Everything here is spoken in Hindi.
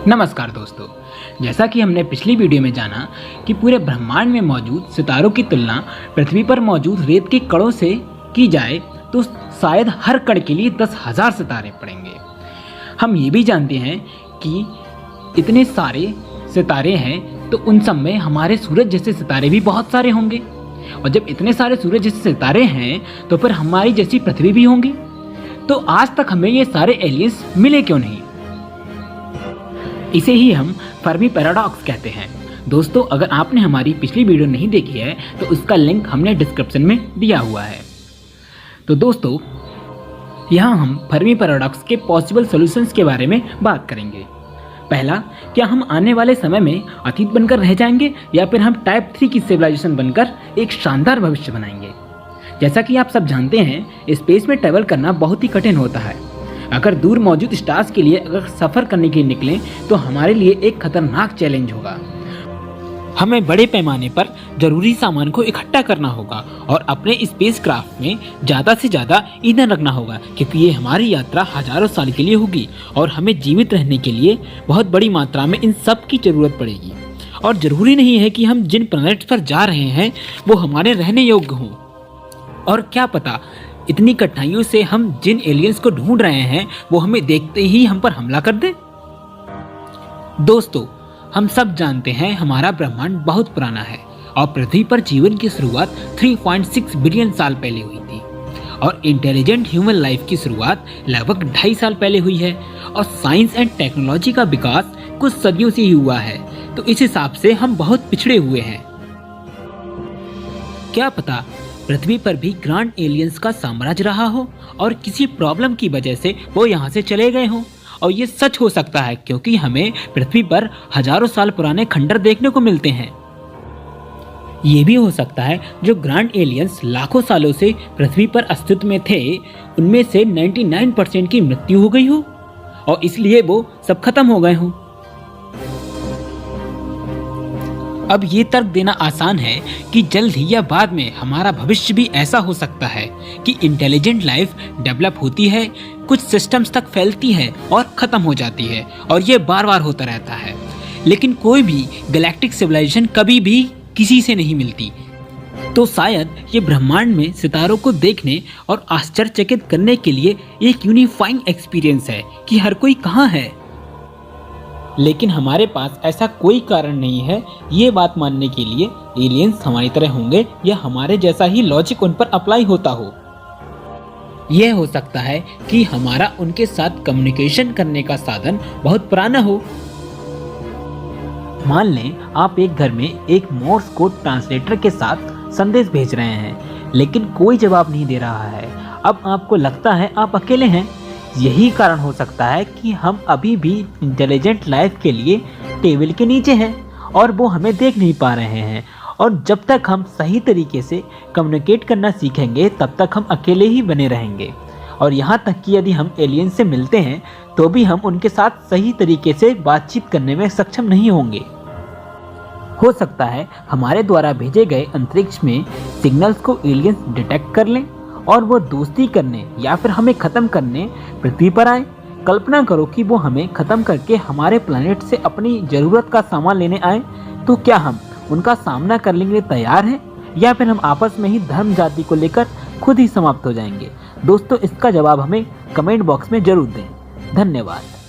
नमस्कार दोस्तों, जैसा कि हमने पिछली वीडियो में जाना कि पूरे ब्रह्मांड में मौजूद सितारों की तुलना पृथ्वी पर मौजूद रेत के कणों से की जाए तो शायद हर कण के लिए 10,000 सितारे पड़ेंगे। हम ये भी जानते हैं कि इतने सारे सितारे हैं तो उन सब में हमारे सूरज जैसे सितारे भी बहुत सारे होंगे, और जब इतने सारे सूरज जैसे सितारे हैं तो फिर हमारी जैसी पृथ्वी भी होंगी। तो आज तक हमें ये सारे एलियंस मिले क्यों नहीं? इसे ही हम फर्मी पैराडॉक्स कहते हैं। दोस्तों, अगर आपने हमारी पिछली वीडियो नहीं देखी है तो उसका लिंक हमने डिस्क्रिप्शन में दिया हुआ है। तो दोस्तों, यहाँ हम फर्मी पैराडॉक्स के पॉसिबल सॉल्यूशंस के बारे में बात करेंगे। पहला, क्या हम आने वाले समय में अतीत बनकर रह जाएंगे या फिर हम टाइप 3 की सिविलाइजेशन बनकर एक शानदार भविष्य बनाएंगे। जैसा कि आप सब जानते हैं, स्पेस में ट्रैवल करना बहुत ही कठिन होता है। अगर दूर मौजूद स्टार्स के लिए अगर सफ़र करने के लिए निकलें तो हमारे लिए एक खतरनाक चैलेंज होगा। हमें बड़े पैमाने पर जरूरी सामान को इकट्ठा करना होगा और अपने स्पेसक्राफ्ट में ज़्यादा से ज़्यादा ईंधन रखना होगा, क्योंकि ये हमारी यात्रा हजारों साल के लिए होगी और हमें जीवित रहने के लिए बहुत बड़ी मात्रा में इन सब की ज़रूरत पड़ेगी। और ज़रूरी नहीं है कि हम जिन प्लैनेट्स पर जा रहे हैं वो हमारे रहने योग्य हों, और क्या पता इतनी कठिनाइयों से हम जिन एलियंस को ढूंढ रहे हैं वो हमें देखते ही हम पर हमला कर दें। दोस्तों, हम सब जानते हैं हमारा ब्रह्मांड बहुत पुराना है और पृथ्वी पर जीवन की शुरुआत 3.6 बिलियन साल पहले हुई थी, और इंटेलिजेंट ह्यूमन लाइफ की शुरुआत लगभग 2.5 साल पहले हुई है, और साइंस एंड टेक्नोलॉजी का विकास कुछ सदियों से ही हुआ है। तो इस हिसाब से हम बहुत पिछड़े हुए हैं। क्या पता पृथ्वी पर भी ग्रांड एलियंस का साम्राज्य रहा हो और किसी प्रॉब्लम की वजह से वो यहाँ से चले गए हों। और ये सच हो सकता है क्योंकि हमें पृथ्वी पर हजारों साल पुराने खंडर देखने को मिलते हैं। ये भी हो सकता है जो ग्रांड एलियंस लाखों सालों से पृथ्वी पर अस्तित्व में थे उनमें से 99% की मृत्यु हो गई हो और इसलिए वो सब खत्म हो गए हों। अब ये तर्क देना आसान है कि जल्द ही या बाद में हमारा भविष्य भी ऐसा हो सकता है कि इंटेलिजेंट लाइफ डेवलप होती है, कुछ सिस्टम्स तक फैलती है और ख़त्म हो जाती है, और ये बार बार होता रहता है। लेकिन कोई भी गैलेक्टिक सिविलाइजेशन कभी भी किसी से नहीं मिलती। तो शायद ये ब्रह्मांड में सितारों को देखने और आश्चर्यचकित करने के लिए एक यूनिफाइंग एक्सपीरियंस है कि हर कोई कहाँ है। लेकिन हमारे पास ऐसा कोई कारण नहीं है ये बात मानने के लिए एलियंस हमारी तरह होंगे या हमारे जैसा ही लॉजिक उन पर अप्लाई होता हो। यह हो सकता है कि हमारा उनके साथ कम्युनिकेशन करने का साधन बहुत पुराना हो। मान लें आप एक घर में एक मोर्स कोड ट्रांसलेटर के साथ संदेश भेज रहे हैं, लेकिन कोई जवाब नहीं दे रहा है। अब आपको लगता है आप अकेले हैं। यही कारण हो सकता है कि हम अभी भी इंटेलिजेंट लाइफ के लिए टेबल के नीचे हैं और वो हमें देख नहीं पा रहे हैं। और जब तक हम सही तरीके से कम्युनिकेट करना सीखेंगे तब तक हम अकेले ही बने रहेंगे। और यहाँ तक कि यदि हम एलियन से मिलते हैं तो भी हम उनके साथ सही तरीके से बातचीत करने में सक्षम नहीं होंगे। हो सकता है हमारे द्वारा भेजे गए अंतरिक्ष में सिग्नल्स को एलियंस डिटेक्ट कर लें और वो दोस्ती करने या फिर हमें ख़त्म करने पृथ्वी पर आए। कल्पना करो कि वो हमें ख़त्म करके हमारे प्लैनेट से अपनी ज़रूरत का सामान लेने आए, तो क्या हम उनका सामना करने के लिए तैयार हैं या फिर हम आपस में ही धर्म जाति को लेकर खुद ही समाप्त हो जाएंगे? दोस्तों, इसका जवाब हमें कमेंट बॉक्स में ज़रूर दें। धन्यवाद।